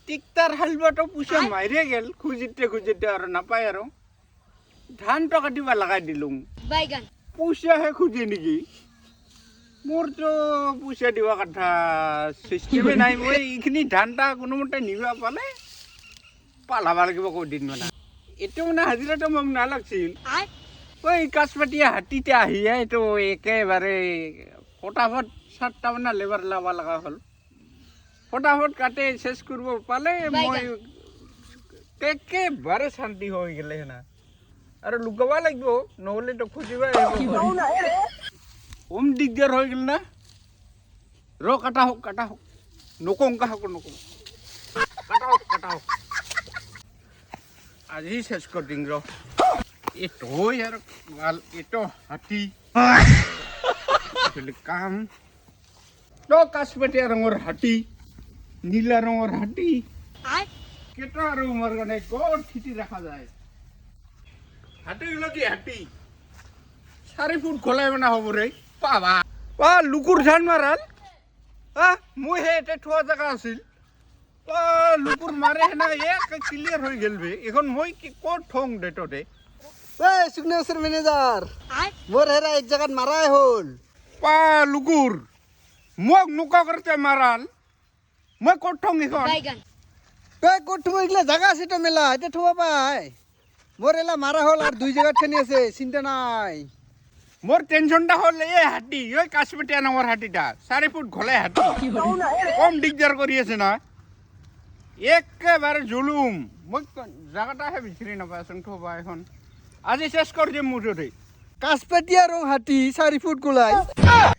টিকটার হালবাটো পুষে মাইরে গেল খুঁজিতে খুঁজিতে আর নাপায় আর ধানটা কাটিবা লাগাই দিলুম বাইগান পুষাহে খুঁজে নাকি মোর তো পুষা দিবা কথা সিস্টেমে নাই মই এইখিনি ধানটা কোনোমতে নিবা পালে পালাবা লাগিব কদিন মানে এইটো মানে হাজিৰাটো মোক নালাগছিল ওই কাছপাটিয়া হাতীতে আহিয়ে এইটো একেবাৰে ফটাফট 7টা মানে লেবাৰ লাবা লগা হ'ল ফটাফট কাটে শেষ কৰিব পালে মই একেবাৰে শান্তি হৈ গেলে না আৰু লুকাবা লাগিব নহ'লে তো খুজিবা ওম দিগদাৰ হৈ গেল না কাটা হোক নকওঁ কাহক নকওঁ কাটা হোক আজি শেষ কৰি দিম এইটো আৰু ভাল এইটো হাতী কাম তো কাছপাতীয়া ৰঙৰ হাতী নীলা ৰঙৰ হাতী কেইটা আৰু মোৰ কাৰণে ক'ত খেতি ৰখা যায় হাতীগুলো কি হাতী 4 ফুট খোলাই মানে হ'ব ৰে পাবা লুকুৰ ধান মাৰাল মই সেই এটা থোৱা জেগা আছিল লুকুৰ মাৰে না এক ক্লিয়াৰ হৈ গেল বে এখন মই ক'ত থওঁ ডেটতে সুগনেশ্বৰ মেনেজাৰ মোৰ হেৰা এক জাগাত মাৰাই হ'ল লুকুৰ মোক নোকা কৰতে মাৰাল মই ক'ত থওঁ এখন বাইগান ক'ত থব এইগিলা জাগা আছে তো মেলা এতিয়া থব পাই মোৰ এলা মাৰা হ'ল আৰু 2 জাগাত খানি আছে চিন্তা নাই মোর টেনশনটা হল এই হাতি ওই কাশ্মীরিয়া নামের হাতিটা 4 ফুট ঘলে হাতি কম দিগদার করিয়েছে না একেবারে জুলুম মই জায়গাটাহে বিচাৰি নাপাইছোন থবা এখন আজি শেষ কৰি দিম মুঠতে কাছপাতীয়া ৰং হাতী 4 ফুট গোলাই